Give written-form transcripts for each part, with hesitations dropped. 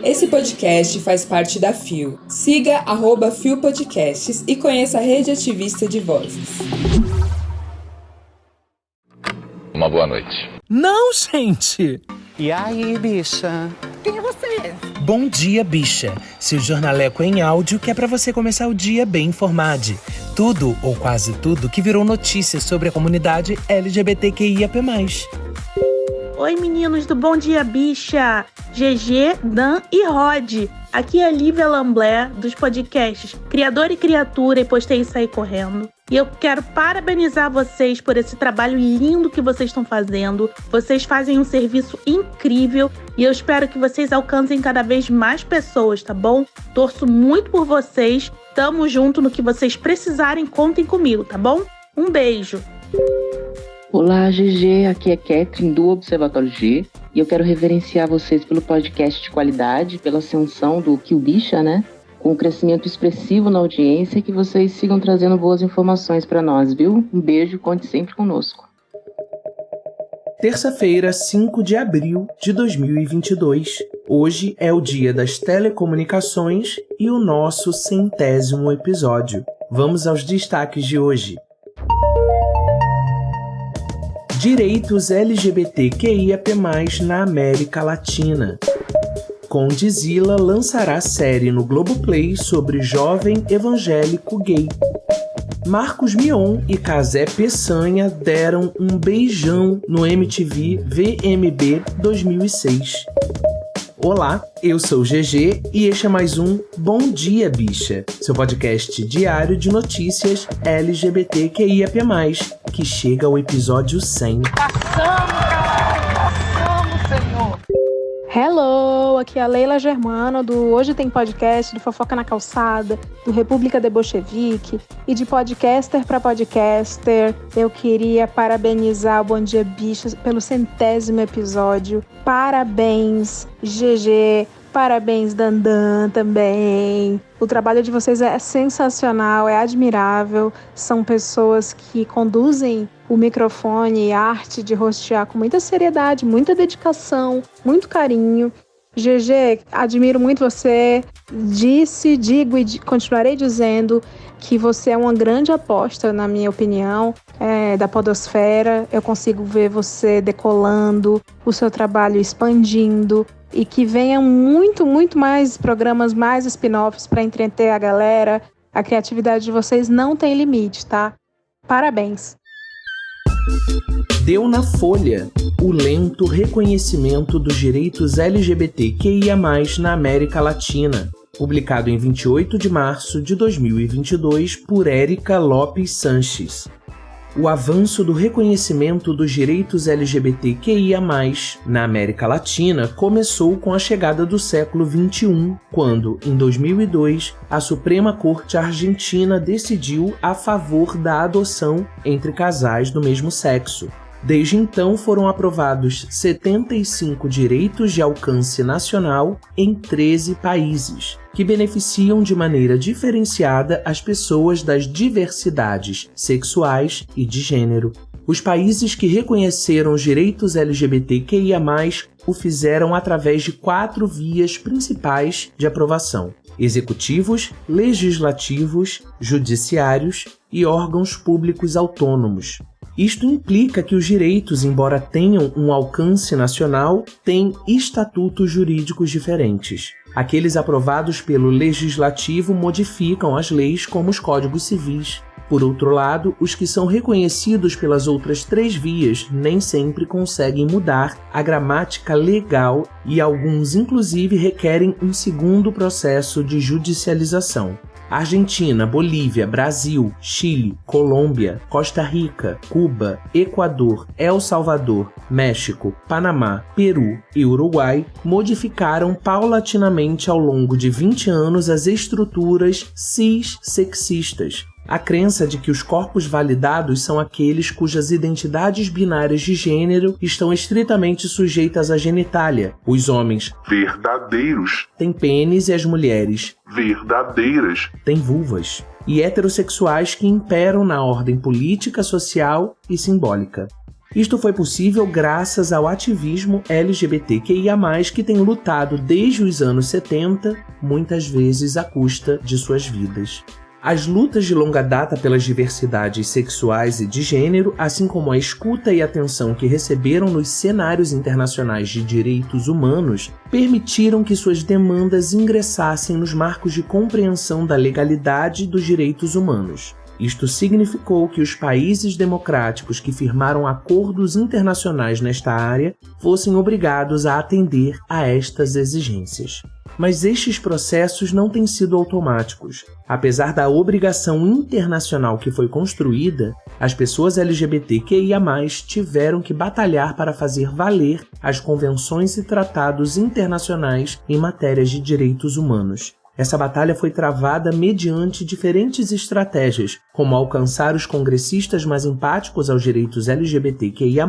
Esse podcast faz parte da FIO. Siga @FIO Podcasts e conheça a rede ativista de vozes. Uma boa noite. Não, gente! E aí, bicha? Quem é você? Bom dia, bicha. Seu jornaleco em áudio que é pra você começar o dia bem informado. Tudo, ou quase tudo, que virou notícia sobre a comunidade LGBTQIAP+. Oi, meninos do Bom Dia Bicha, GG, Dan e Rod. Aqui é a Lívia Lamblé, dos podcasts Criador e Criatura e Postei e Saí Correndo. E eu quero parabenizar vocês por esse trabalho lindo que vocês estão fazendo. Vocês fazem um serviço incrível e eu espero que vocês alcancem cada vez mais pessoas, tá bom? Torço muito por vocês. Tamo junto no que vocês precisarem, contem comigo, tá bom? Um beijo! Olá, GG, aqui é Catherine do Observatório G e eu quero reverenciar vocês pelo podcast de qualidade, pela ascensão do Kill Bicha, né? Com um crescimento expressivo na audiência e que vocês sigam trazendo boas informações para nós, viu? Um beijo, conte sempre conosco. Terça-feira, 5 de abril de 2022. Hoje é o dia das telecomunicações e o nosso 100º episódio. Vamos aos destaques de hoje. Direitos LGBTQIAP+, na América Latina. Condzilla lançará série no Globoplay sobre jovem evangélico gay. Marcos Mion e Casé Peçanha deram um beijão no MTV VMB 2006. Olá, eu sou o GG e este é mais um Bom Dia Bicha, seu podcast diário de notícias LGBTQIAP+, que chega ao episódio 100. Passamos, Senhor! Hello, aqui é a Leila Germano do Hoje Tem Podcast, do Fofoca na Calçada, do República de Bolchevique e de podcaster para podcaster. Eu queria parabenizar o Bom Dia Bicha pelo 100º episódio. Parabéns, GG. Parabéns, Dandan, também. O trabalho de vocês é sensacional, é admirável. São pessoas que conduzem o microfone e a arte de hostear com muita seriedade, muita dedicação, muito carinho. GG, admiro muito você. Disse, digo e continuarei dizendo que você é uma grande aposta, na minha opinião, da podosfera. Eu consigo ver você decolando, o seu trabalho expandindo e que venham muito, muito mais programas, mais spin-offs para entreter a galera. A criatividade de vocês não tem limite, tá? Parabéns! Deu na Folha o lento reconhecimento dos direitos LGBTQIA+, na América Latina, publicado em 28 de março de 2022 por Érica Lopes Sanches. O avanço do reconhecimento dos direitos LGBTQIA+, na América Latina começou com a chegada do século XXI, quando, em 2002, a Suprema Corte Argentina decidiu a favor da adoção entre casais do mesmo sexo. Desde então foram aprovados 75 direitos de alcance nacional em 13 países, que beneficiam de maneira diferenciada as pessoas das diversidades sexuais e de gênero. Os países que reconheceram os direitos LGBTQIA+, o fizeram através de 4 vias principais de aprovação: executivos, legislativos, judiciários e órgãos públicos autônomos. Isto implica que os direitos, embora tenham um alcance nacional, têm estatutos jurídicos diferentes. Aqueles aprovados pelo Legislativo modificam as leis como os códigos civis. Por outro lado, os que são reconhecidos pelas outras 3 vias nem sempre conseguem mudar a gramática legal e alguns, inclusive, requerem um segundo processo de judicialização. Argentina, Bolívia, Brasil, Chile, Colômbia, Costa Rica, Cuba, Equador, El Salvador, México, Panamá, Peru e Uruguai modificaram paulatinamente ao longo de 20 anos as estruturas cis-sexistas. A crença de que os corpos validados são aqueles cujas identidades binárias de gênero estão estritamente sujeitas à genitália. Os homens verdadeiros têm pênis e as mulheres verdadeiras têm vulvas. E heterossexuais que imperam na ordem política, social e simbólica. Isto foi possível graças ao ativismo LGBTQIA+, que tem lutado desde os anos 70, muitas vezes à custa de suas vidas. As lutas de longa data pelas diversidades sexuais e de gênero, assim como a escuta e atenção que receberam nos cenários internacionais de direitos humanos, permitiram que suas demandas ingressassem nos marcos de compreensão da legalidade dos direitos humanos. Isto significou que os países democráticos que firmaram acordos internacionais nesta área fossem obrigados a atender a estas exigências. Mas estes processos não têm sido automáticos. Apesar da obrigação internacional que foi construída, as pessoas LGBTQIA+, tiveram que batalhar para fazer valer as convenções e tratados internacionais em matérias de direitos humanos. Essa batalha foi travada mediante diferentes estratégias, como alcançar os congressistas mais empáticos aos direitos LGBTQIA+,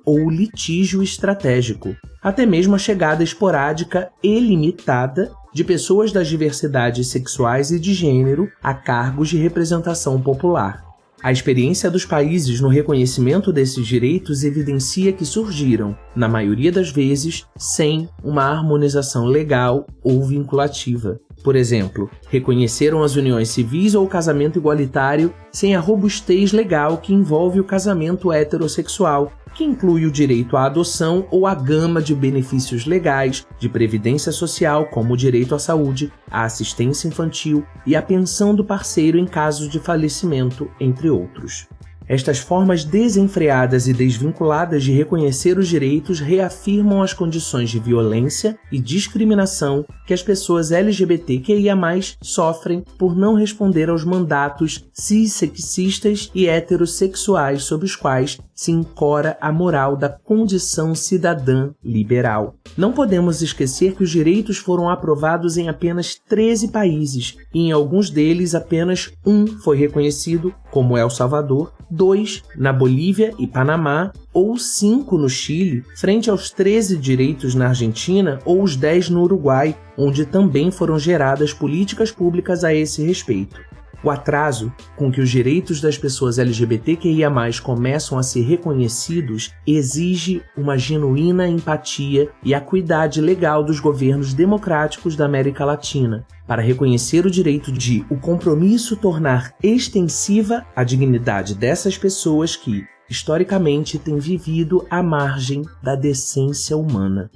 ou o litígio estratégico, até mesmo a chegada esporádica e limitada de pessoas das diversidades sexuais e de gênero a cargos de representação popular. A experiência dos países no reconhecimento desses direitos evidencia que surgiram, na maioria das vezes, sem uma harmonização legal ou vinculativa. Por exemplo, reconheceram as uniões civis ou o casamento igualitário sem a robustez legal que envolve o casamento heterossexual, que inclui o direito à adoção ou a gama de benefícios legais, de previdência social, como o direito à saúde, à assistência infantil e a pensão do parceiro em caso de falecimento, entre outros. Estas formas desenfreadas e desvinculadas de reconhecer os direitos reafirmam as condições de violência e discriminação que as pessoas LGBTQIA+ sofrem por não responder aos mandatos cissexistas e heterossexuais sob os quais se encora a moral da condição cidadã liberal. Não podemos esquecer que os direitos foram aprovados em apenas 13 países e em alguns deles apenas um foi reconhecido, como El Salvador, 2 na Bolívia e Panamá, ou 5 no Chile, frente aos 13 direitos na Argentina ou os 10 no Uruguai, onde também foram geradas políticas públicas a esse respeito. O atraso com que os direitos das pessoas LGBTQIA+ começam a ser reconhecidos exige uma genuína empatia e acuidade legal dos governos democráticos da América Latina, para reconhecer o direito de o compromisso tornar extensiva a dignidade dessas pessoas que, historicamente, têm vivido à margem da decência humana.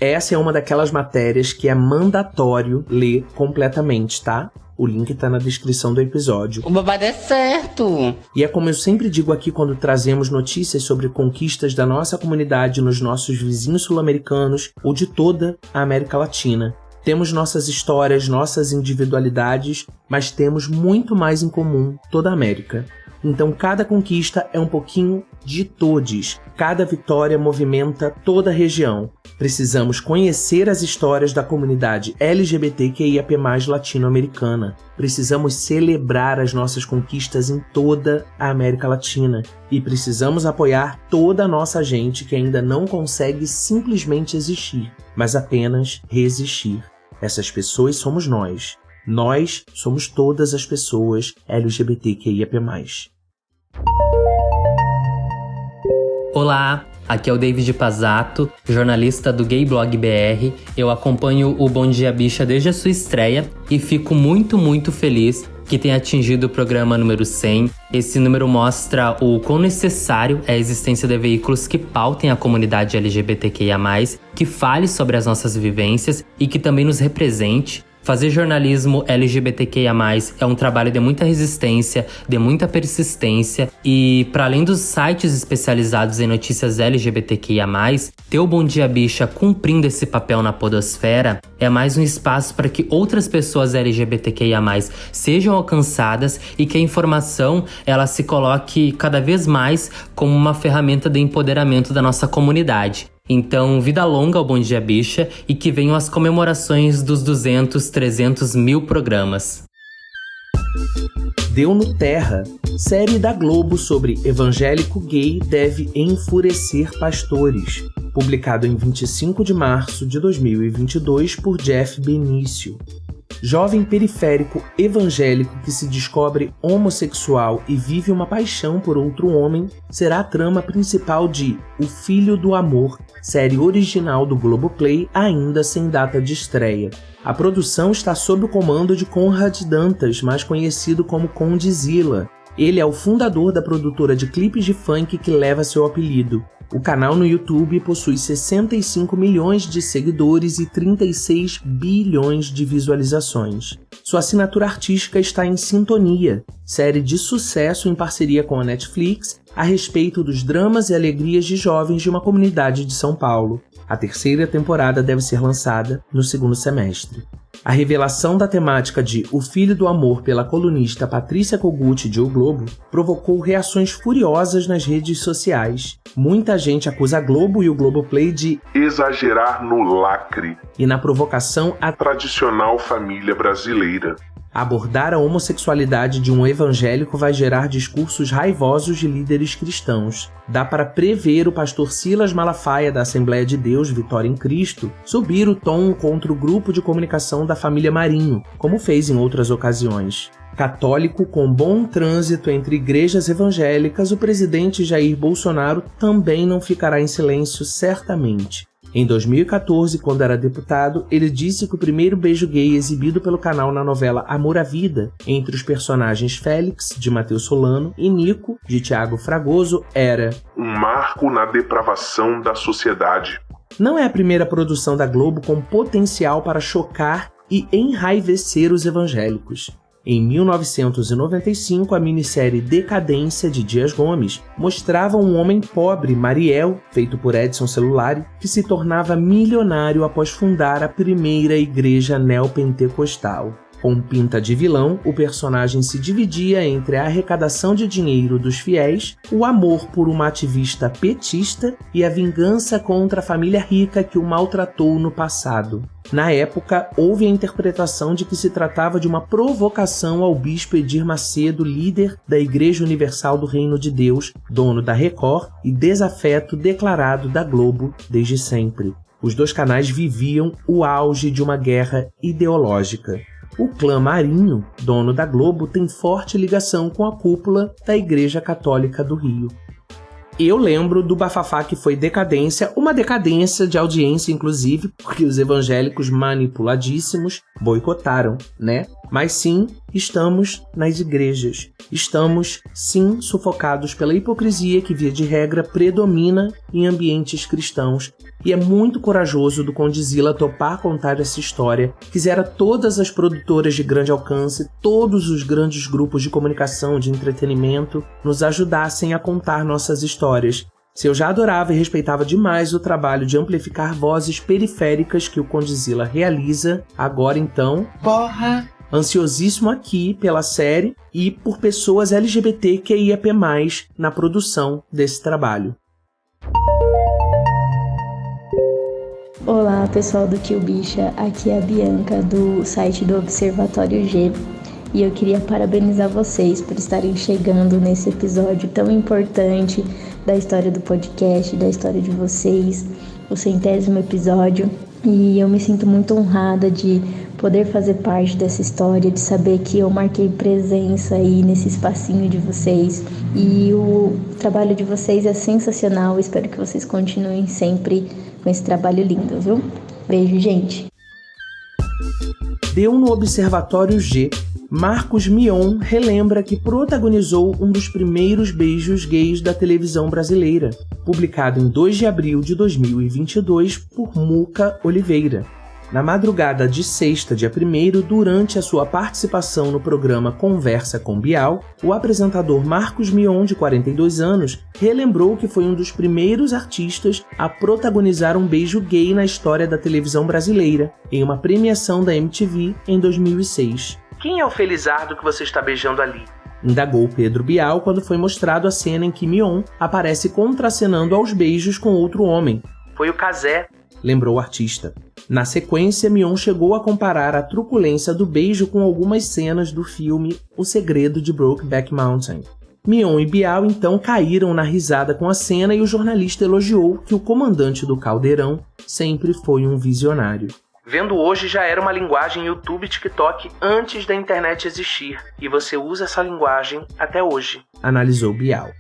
Essa é uma daquelas matérias que é mandatório ler completamente, tá? O link tá na descrição do episódio. O babado é certo! E é como eu sempre digo aqui quando trazemos notícias sobre conquistas da nossa comunidade nos nossos vizinhos sul-americanos ou de toda a América Latina. Temos nossas histórias, nossas individualidades, mas temos muito mais em comum toda a América. Então cada conquista é um pouquinho de todes. Cada vitória movimenta toda a região. Precisamos conhecer as histórias da comunidade LGBTQIAP+ latino-americana. Precisamos celebrar as nossas conquistas em toda a América Latina. E precisamos apoiar toda a nossa gente que ainda não consegue simplesmente existir, mas apenas resistir. Essas pessoas somos nós. Nós somos todas as pessoas LGBTQIAP+. Olá, aqui é o David Pazzato, jornalista do Gay Blog BR. Eu acompanho o Bom Dia Bicha desde a sua estreia e fico muito feliz que tenha atingido o programa número 100. Esse número mostra o quão necessário é a existência de veículos que pautem a comunidade LGBTQIA+, que fale sobre as nossas vivências e que também nos represente. Fazer jornalismo LGBTQIA+, é um trabalho de muita resistência, de muita persistência e, para além dos sites especializados em notícias LGBTQIA+, ter o Bom Dia Bicha cumprindo esse papel na podosfera é mais um espaço para que outras pessoas LGBTQIA+, sejam alcançadas e que a informação ela se coloque cada vez mais como uma ferramenta de empoderamento da nossa comunidade. Então, vida longa ao Bom Dia Bicha e que venham as comemorações dos 200, 300 mil programas. Deu no Terra, série da Globo sobre evangélico gay deve enfurecer pastores, publicado em 25 de março de 2022 por Jeff Benício. jovem periférico evangélico que se descobre homossexual e vive uma paixão por outro homem, será a trama principal de O Filho do Amor, série original do Globoplay, ainda sem data de estreia. A produção está sob o comando de Conrad Dantas, mais conhecido como Condzilla. Ele é o fundador da produtora de clipes de funk que leva seu apelido. O canal no YouTube possui 65 milhões de seguidores e 36 bilhões de visualizações. Sua assinatura artística está em Sintonia, série de sucesso em parceria com a Netflix a respeito dos dramas e alegrias de jovens de uma comunidade de São Paulo. A terceira temporada deve ser lançada no segundo semestre. A revelação da temática de O Filho do Amor pela colunista Patrícia Kogut de O Globo provocou reações furiosas nas redes sociais. Muita gente acusa a Globo e o Globoplay de exagerar no lacre e na provocação à tradicional família brasileira. Abordar a homossexualidade de um evangélico vai gerar discursos raivosos de líderes cristãos. Dá para prever o pastor Silas Malafaia da Assembleia de Deus Vitória em Cristo subir o tom contra o grupo de comunicação da família Marinho, como fez em outras ocasiões. Católico com bom trânsito entre igrejas evangélicas, o presidente Jair Bolsonaro também não ficará em silêncio certamente. Em 2014, quando era deputado, ele disse que o primeiro beijo gay exibido pelo canal na novela Amor à Vida, entre os personagens Félix, de Matheus Solano, e Nico, de Thiago Fragoso, era um marco na depravação da sociedade. Não é a primeira produção da Globo com potencial para chocar e enraivecer os evangélicos. Em 1995, a minissérie Decadência, de Dias Gomes, mostrava um homem pobre, Mariel, feito por Edson Celulari, que se tornava milionário após fundar a primeira igreja neopentecostal. Com pinta de vilão, o personagem se dividia entre a arrecadação de dinheiro dos fiéis, o amor por uma ativista petista e a vingança contra a família rica que o maltratou no passado. Na época, houve a interpretação de que se tratava de uma provocação ao bispo Edir Macedo, líder da Igreja Universal do Reino de Deus, dono da Record e desafeto declarado da Globo desde sempre. Os dois canais viviam o auge de uma guerra ideológica. O clã Marinho, dono da Globo, tem forte ligação com a cúpula da Igreja Católica do Rio. Eu lembro do bafafá que foi Decadência, uma decadência de audiência, inclusive, porque os evangélicos manipuladíssimos boicotaram, né? Mas sim, estamos nas igrejas. Estamos, sim, sufocados pela hipocrisia que, via de regra, predomina em ambientes cristãos. E é muito corajoso do Condzilla topar contar essa história. Quisera todas as produtoras de grande alcance, todos os grandes grupos de comunicação, de entretenimento, nos ajudassem a contar nossas histórias. Se eu já adorava e respeitava demais o trabalho de amplificar vozes periféricas que o Condzilla realiza, agora então... Porra! Ansiosíssimo aqui pela série e por pessoas LGBTQIAP+, na produção desse trabalho. Olá pessoal do Kill Bicha, aqui é a Bianca do site do Observatório G e eu queria parabenizar vocês por estarem chegando nesse episódio tão importante da história do podcast, da história de vocês, o 100º episódio, e eu me sinto muito honrada de poder fazer parte dessa história, de saber que eu marquei presença aí nesse espacinho de vocês, e o trabalho de vocês é sensacional. Espero que vocês continuem sempre com esse trabalho lindo, viu? Beijo, gente! Deu no Observatório G. Marcos Mion relembra que protagonizou um dos primeiros beijos gays da televisão brasileira, publicado em 2 de abril de 2022 por Muca Oliveira. Na madrugada de sexta, dia 1º, durante a sua participação no programa Conversa com Bial, o apresentador Marcos Mion, de 42 anos, relembrou que foi um dos primeiros artistas a protagonizar um beijo gay na história da televisão brasileira, em uma premiação da MTV em 2006. Quem é o felizardo que você está beijando ali? Indagou Pedro Bial quando foi mostrado a cena em que Mion aparece contracenando aos beijos com outro homem. Foi o Cazé, lembrou o artista. Na sequência, Mion chegou a comparar a truculência do beijo com algumas cenas do filme O Segredo de Brokeback Mountain. Mion e Bial então caíram na risada com a cena e o jornalista elogiou que o comandante do Caldeirão sempre foi um visionário. Vendo hoje já era uma linguagem YouTube e TikTok antes da internet existir, e você usa essa linguagem até hoje. Analisou Bial.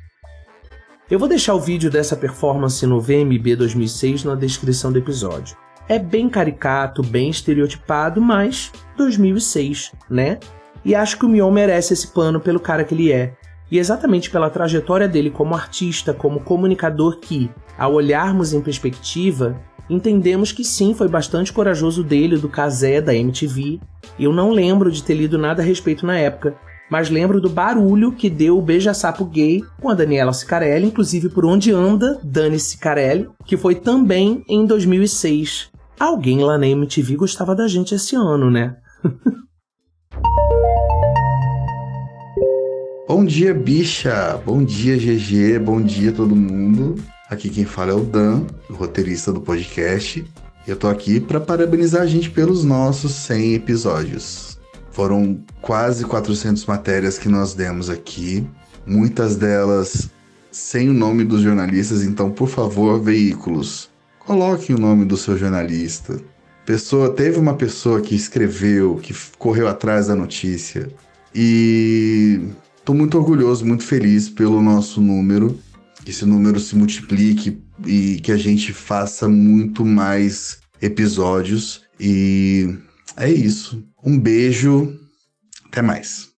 Eu vou deixar o vídeo dessa performance no VMB 2006 na descrição do episódio. É bem caricato, bem estereotipado, mas 2006, né? E acho que o Mion merece esse pano pelo cara que ele é. E exatamente pela trajetória dele como artista, como comunicador que, ao olharmos em perspectiva, entendemos que sim, foi bastante corajoso dele, do Cazé, da MTV. Eu não lembro de ter lido nada a respeito na época, mas lembro do barulho que deu o beija-sapo gay com a Daniela Cicarelli, inclusive Por Onde Anda, Dani Cicarelli, que foi também em 2006. Alguém lá na MTV gostava da gente esse ano, né? Bom dia, bicha! Bom dia, GG! Bom dia, todo mundo! Aqui quem fala é o Dan, o roteirista do podcast. E eu tô aqui para parabenizar a gente pelos nossos 100 episódios. Foram quase 400 matérias que nós demos aqui, muitas delas sem o nome dos jornalistas, então, por favor, veículos, coloquem o nome do seu jornalista. Teve uma pessoa que escreveu, que correu atrás da notícia, e tô muito orgulhoso, muito feliz pelo nosso número, que esse número se multiplique e que a gente faça muito mais episódios, e é isso. Um beijo, até mais.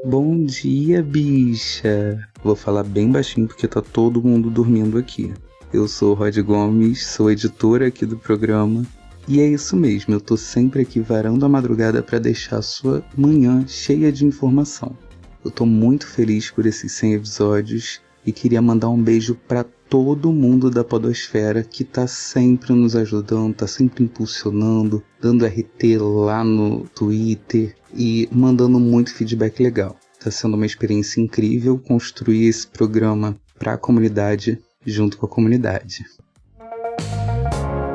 Bom dia, bicha. Vou falar bem baixinho porque tá todo mundo dormindo aqui. Eu sou o Rod Gomes, sou editora aqui do programa. E é isso mesmo, eu tô sempre aqui varando a madrugada para deixar a sua manhã cheia de informação. Eu tô muito feliz por esses 100 episódios e queria mandar um beijo para todo mundo da podosfera que tá sempre nos ajudando, tá sempre impulsionando, dando RT lá no Twitter e mandando muito feedback legal. Tá sendo uma experiência incrível construir esse programa para a comunidade, junto com a comunidade.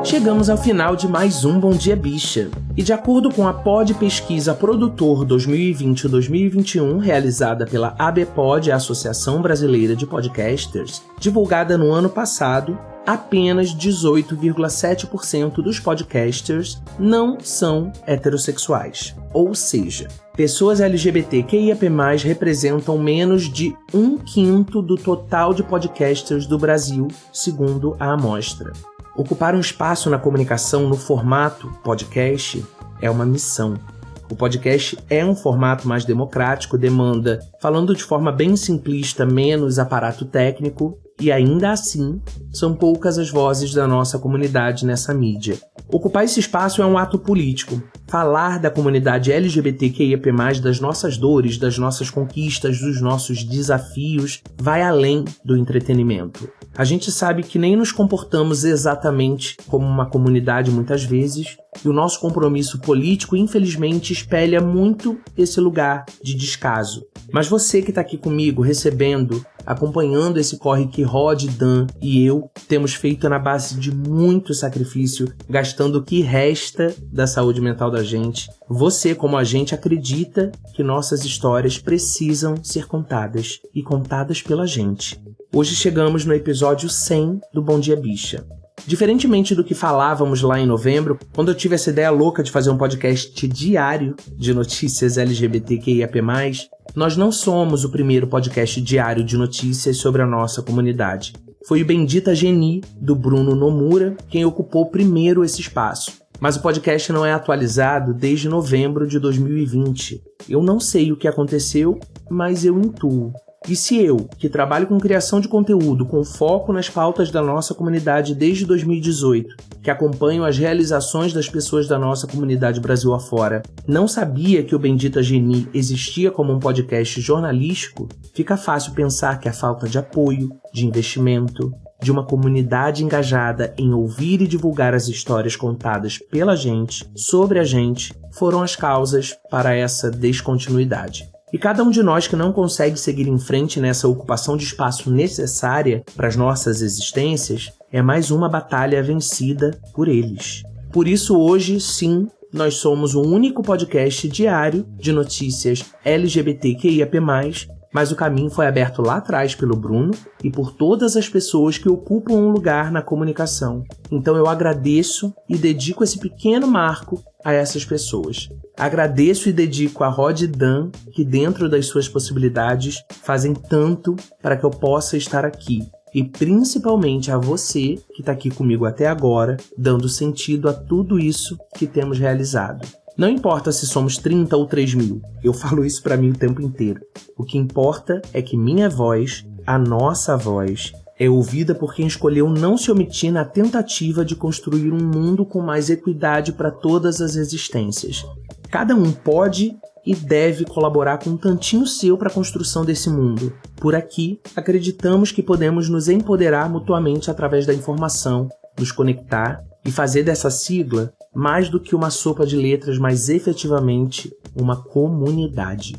Chegamos ao final de mais um Bom Dia Bicha. E de acordo com a Pod Pesquisa Produtor 2020-2021, realizada pela ABPOD, a Associação Brasileira de Podcasters, divulgada no ano passado, apenas 18,7% dos podcasters não são heterossexuais. Ou seja, pessoas LGBTQIAP+, representam menos de 1/5 do total de podcasters do Brasil, segundo a amostra. Ocupar um espaço na comunicação no formato podcast é uma missão. O podcast é um formato mais democrático, demanda, falando de forma bem simplista, menos aparato técnico, e ainda assim, são poucas as vozes da nossa comunidade nessa mídia. Ocupar esse espaço é um ato político. Falar da comunidade LGBTQIAP+, das nossas dores, das nossas conquistas, dos nossos desafios, vai além do entretenimento. A gente sabe que nem nos comportamos exatamente como uma comunidade muitas vezes, e o nosso compromisso político, infelizmente, espelha muito esse lugar de descaso. Mas você que está aqui comigo, recebendo, acompanhando esse corre que Rod, Dan e eu temos feito na base de muito sacrifício, gastando o que resta da saúde mental da gente. Você, como a gente, acredita que nossas histórias precisam ser contadas, e contadas pela gente. Hoje chegamos no episódio 100 do Bom Dia Bicha. Diferentemente do que falávamos lá em novembro, quando eu tive essa ideia louca de fazer um podcast diário de notícias LGBTQIAP+, nós não somos o primeiro podcast diário de notícias sobre a nossa comunidade. Foi o Bendita Geni, do Bruno Nomura, quem ocupou primeiro esse espaço. Mas o podcast não é atualizado desde novembro de 2020. Eu não sei o que aconteceu, mas eu intuo. E se eu, que trabalho com criação de conteúdo com foco nas pautas da nossa comunidade desde 2018, que acompanho as realizações das pessoas da nossa comunidade Brasil afora, não sabia que o Bendita Geni existia como um podcast jornalístico, fica fácil pensar que a falta de apoio, de investimento, de uma comunidade engajada em ouvir e divulgar as histórias contadas pela gente, sobre a gente, foram as causas para essa descontinuidade. E cada um de nós que não consegue seguir em frente nessa ocupação de espaço necessária para as nossas existências é mais uma batalha vencida por eles. Por isso hoje, sim, nós somos o único podcast diário de notícias LGBTQIAP+, mas o caminho foi aberto lá atrás pelo Bruno e por todas as pessoas que ocupam um lugar na comunicação. Então eu agradeço e dedico esse pequeno marco a essas pessoas. Agradeço e dedico a Rod e Dan, que dentro das suas possibilidades fazem tanto para que eu possa estar aqui. E principalmente a você que está aqui comigo até agora, dando sentido a tudo isso que temos realizado. Não importa se somos 30 ou 3 mil, eu falo isso para mim o tempo inteiro. O que importa é que minha voz, a nossa voz, é ouvida por quem escolheu não se omitir na tentativa de construir um mundo com mais equidade para todas as existências. Cada um pode e deve colaborar com um tantinho seu para a construção desse mundo. Por aqui, acreditamos que podemos nos empoderar mutuamente através da informação, nos conectar e fazer dessa sigla mais do que uma sopa de letras, mas efetivamente uma comunidade.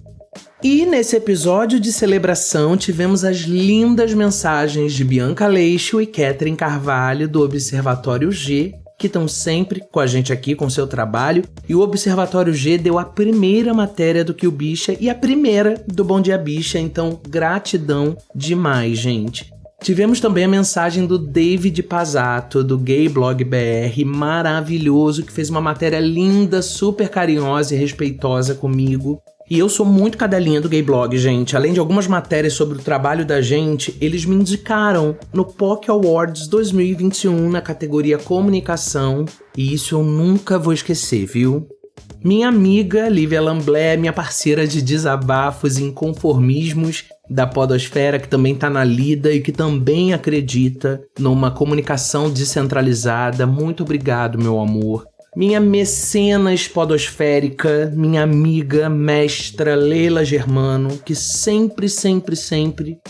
E nesse episódio de celebração tivemos as lindas mensagens de Bianca Leixo e Catherine Carvalho do Observatório G, que estão sempre com a gente aqui com seu trabalho, e o Observatório G deu a primeira matéria do Que Bicha e a primeira do Bom Dia Bicha, então gratidão demais, gente. Tivemos também a mensagem do David Pazzato, do Gay Blog BR, maravilhoso, que fez uma matéria linda, super carinhosa e respeitosa comigo. E eu sou muito cadelinha do Gay Blog, gente. Além de algumas matérias sobre o trabalho da gente, eles me indicaram no POC Awards 2021 na categoria Comunicação. E isso eu nunca vou esquecer, viu? Minha amiga Lívia Lamblé, minha parceira de desabafos e inconformismos da podosfera, que também tá na lida e que também acredita numa comunicação descentralizada. Muito obrigado, meu amor. Minha mecenas podosférica, minha amiga, mestra Leila Germano, que sempre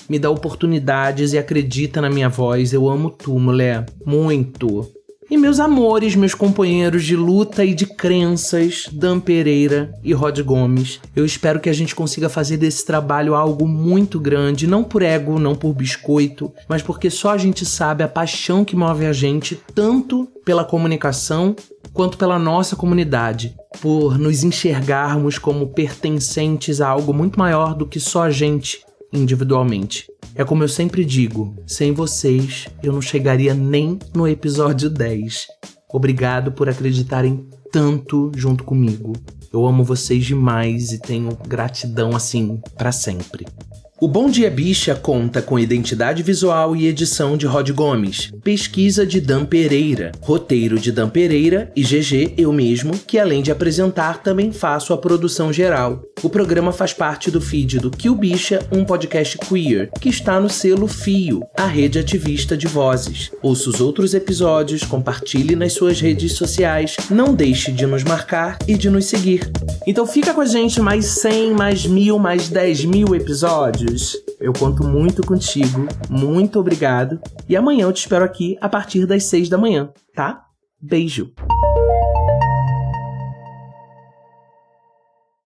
me dá oportunidades e acredita na minha voz. Eu amo tu, mulher. Muito. E meus amores, meus companheiros de luta e de crenças, Dan Pereira e Rod Gomes. Eu espero que a gente consiga fazer desse trabalho algo muito grande, não por ego, não por biscoito, mas porque só a gente sabe a paixão que move a gente, tanto pela comunicação quanto pela nossa comunidade, por nos enxergarmos como pertencentes a algo muito maior do que só a gente individualmente. É como eu sempre digo, sem vocês eu não chegaria nem no episódio 10. Obrigado por acreditarem tanto junto comigo. Eu amo vocês demais e tenho gratidão assim pra sempre. O Bom Dia Bicha conta com identidade visual e edição de Rod Gomes, pesquisa de Dan Pereira, roteiro de Dan Pereira e GG, eu mesmo, que além de apresentar também faço a produção geral. O programa faz parte do feed do Que Bicha, um podcast queer, que está no selo Fio, a rede ativista de vozes. Ouça os outros episódios, compartilhe nas suas redes sociais, não deixe de nos marcar e de nos seguir. Então fica com a gente mais 100, mais 1000, mais 10 mil episódios. Eu conto muito contigo, muito obrigado, e amanhã eu te espero aqui a partir das 6 da manhã, tá? Beijo!